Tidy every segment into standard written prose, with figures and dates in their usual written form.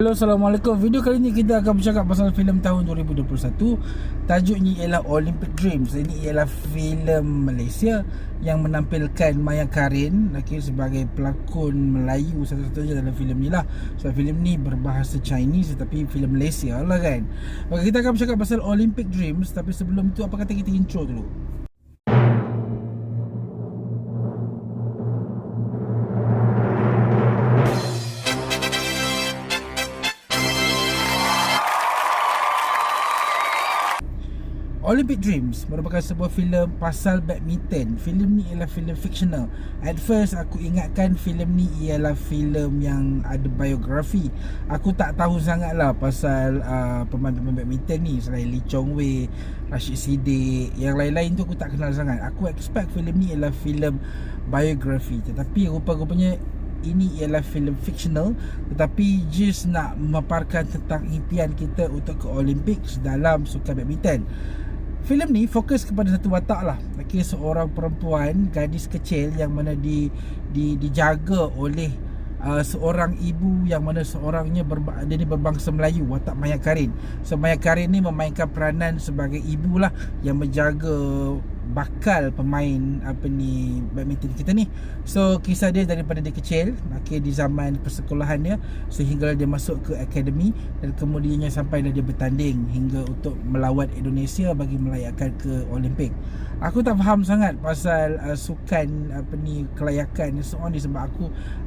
Hello, Assalamualaikum. Video kali ni kita akan bercakap pasal filem tahun 2021. Tajuknya ialah Olympic Dreams. Ini ialah filem Malaysia yang menampilkan Maya Karin sebagai pelakon Melayu satu-satunya dalam filem ni lah. Sebab filem ni berbahasa Chinese tetapi filem Malaysia lah kan. Maka kita akan bercakap pasal Olympic Dreams. Tapi sebelum tu, apa kata kita intro dulu? Olympic Dreams merupakan sebuah filem pasal badminton. Filem ni ialah filem fiksional. At first aku ingatkan filem ni ialah filem yang ada biografi. Aku tak tahu sangat lah pasal pemain-pemain badminton ni selain Lee Chong Wei, Rashid Siddiq. Yang lain-lain tu aku tak kenal sangat. Aku expect filem ni ialah filem biografi, tetapi rupa-rupanya ini ialah filem fiksional, tetapi just nak memaparkan tentang impian kita untuk ke Olympics dalam sukan badminton. Filem ni fokus kepada satu watak lah. Seorang perempuan, gadis kecil yang mana dijaga oleh seorang ibu yang mana seorangnya dia ni berbangsa Melayu, watak Maya Karin. So Maya Karin ni memainkan peranan sebagai ibu lah yang menjaga bakal pemain badminton kita ni. So kisah dia daripada dia kecil di zaman persekolahan dia sehingga dia masuk ke akademi dan kemudiannya sampailah dia bertanding hingga untuk melawat Indonesia bagi melayakkan ke Olimpik. Aku tak faham sangat pasal sukan kelayakan so on ni sebab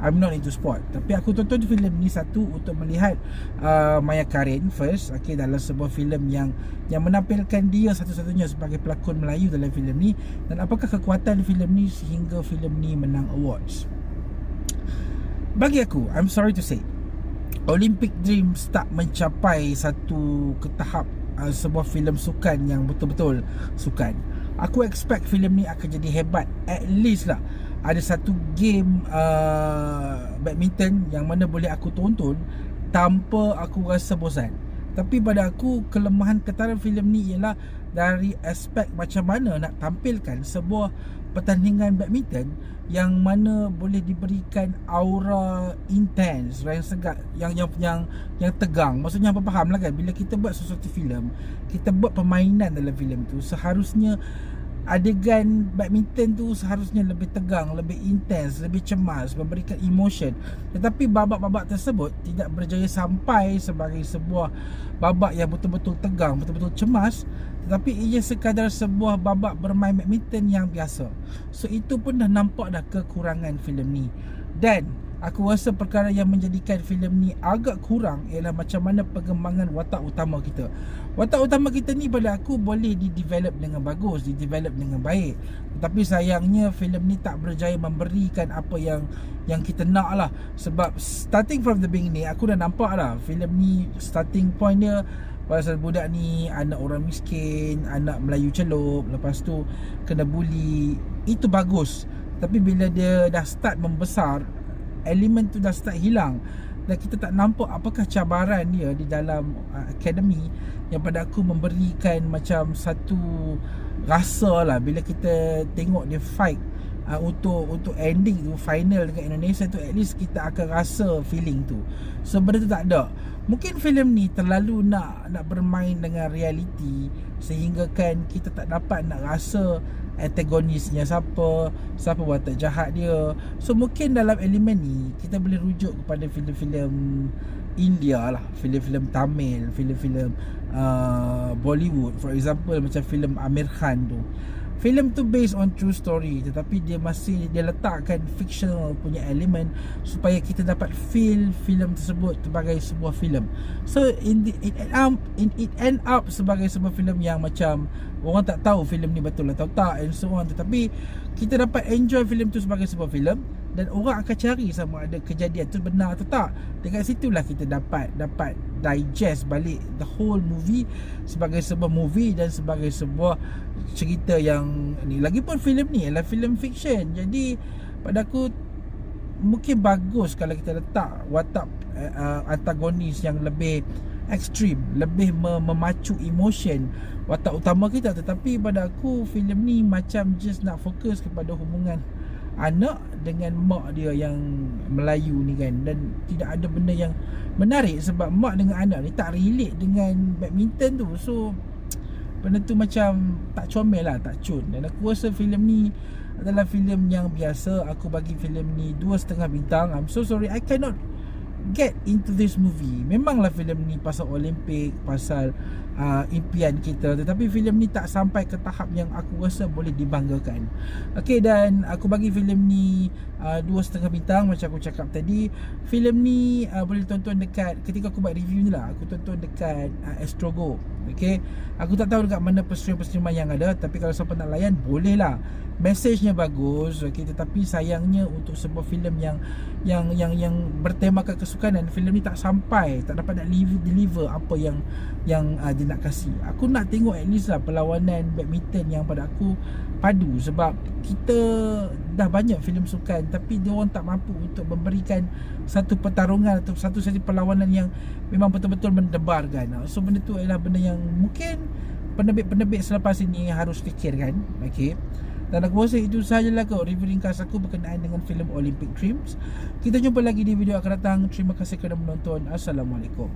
I'm not into sport. Tapi aku tonton filem ni satu untuk melihat Maya Karin first dalam sebuah filem yang menampilkan dia satu-satunya sebagai pelakon Melayu dalam filem ni, dan apakah kekuatan filem ni sehingga filem ni menang awards. Bagi aku, I'm sorry to say, Olympic Dreams tak mencapai satu ke tahap sebuah filem sukan yang betul-betul sukan. Aku expect filem ni akan jadi hebat. At least lah ada satu game badminton yang mana boleh aku tonton tanpa aku rasa bosan. Tapi pada aku, kelemahan ketaran filem ni ialah dari aspek macam mana nak tampilkan sebuah pertandingan badminton yang mana boleh diberikan aura intense, yang segar, yang tegang. Maksudnya apa, faham lah kan? Bila kita buat sesuatu filem, kita buat permainan dalam filem tu, seharusnya adegan badminton tu seharusnya lebih tegang, lebih intens, lebih cemas, memberikan emotion. Tetapi babak-babak tersebut tidak berjaya sampai sebagai sebuah babak yang betul-betul tegang, betul-betul cemas, tetapi ia sekadar sebuah babak bermain badminton yang biasa. So itu pun dah nampak dah kekurangan filem ni. Dan aku rasa perkara yang menjadikan filem ni agak kurang ialah macam mana pengembangan watak utama kita. Watak utama kita ni pada aku boleh di-develop dengan bagus, di-develop dengan baik. Tetapi sayangnya filem ni tak berjaya memberikan apa yang kita nak lah. Sebab starting from the beginning, aku dah nampak lah filem ni starting point dia pasal budak ni anak orang miskin, anak Melayu celup, lepas tu kena bully. Itu bagus. Tapi bila dia dah start membesar, elemen tu dah start hilang dan kita tak nampak apakah cabaran dia di dalam akademi yang pada aku memberikan macam satu rasa lah bila kita tengok dia fight untuk ending tu, final dengan Indonesia tu, at least kita akan rasa feeling tu. So benda tu tak ada. Mungkin filem ni terlalu nak bermain dengan realiti sehingga kan kita tak dapat nak rasa antagonisnya siapa watak jahat dia. So mungkin dalam elemen ni kita boleh rujuk kepada filem-filem India lah, filem-filem Tamil, filem-filem Bollywood. For example macam filem Amir Khan tu. Filem tu based on true story, tetapi dia letakkan fictional punya elemen supaya kita dapat feel filem tersebut sebagai sebuah filem. So it end up sebagai sebuah filem yang macam orang tak tahu filem ni betul atau tak and so on. Tetapi kita dapat enjoy filem tu sebagai sebuah filem dan orang akan cari sama ada kejadian tu benar atau tak. Dekat situlah kita dapat digest balik the whole movie sebagai sebuah movie dan sebagai sebuah cerita yang ni. Lagipun filem ni adalah filem fiction. Jadi pada aku mungkin bagus kalau kita letak watak antagonis yang lebih ekstrim, lebih memacu emotion watak utama kita. Tetapi pada aku filem ni macam just nak fokus kepada hubungan anak dengan mak dia yang Melayu ni kan, dan tidak ada benda yang menarik sebab mak dengan anak ni tak relate dengan badminton tu. So benda tu macam tak comel lah, tak cun. Dan aku rasa filem ni adalah filem yang biasa. Aku bagi filem ni 2.5 bintang. I'm so sorry I cannot get into this movie. Memanglah filem ni pasal Olimpik, pasal impian kita, tetapi filem ni tak sampai ke tahap yang aku rasa boleh dibanggakan. Okay, dan aku bagi filem ni 2.5 bintang. Macam aku cakap tadi, filem ni boleh tonton dekat, ketika aku buat review ni lah, aku tonton dekat Astrogo. Okay, aku tak tahu dekat mana perstream-perstreaman yang ada, tapi kalau siapa nak layan boleh lah. Mesejnya bagus, okay, tetapi sayangnya untuk sebuah filem yang bertemakan kesukanan, filem ni tak sampai, tak dapat nak deliver apa yang dia nak kasih. Aku nak tengok at least lah perlawanan badminton yang pada aku padu, sebab kita dah banyak filem sukan tapi dia orang tak mampu untuk memberikan satu pertarungan atau satu saja perlawanan yang memang betul-betul mendebarkan. So benda tu adalah benda yang mungkin penerbit-penerbit selepas ini harus fikirkan. Okay, dan aku rasa itu sahajalah kot review ringkas aku berkenaan dengan filem Olympic Dreams. Kita jumpa lagi di video akan datang. Terima kasih kerana menonton. Assalamualaikum.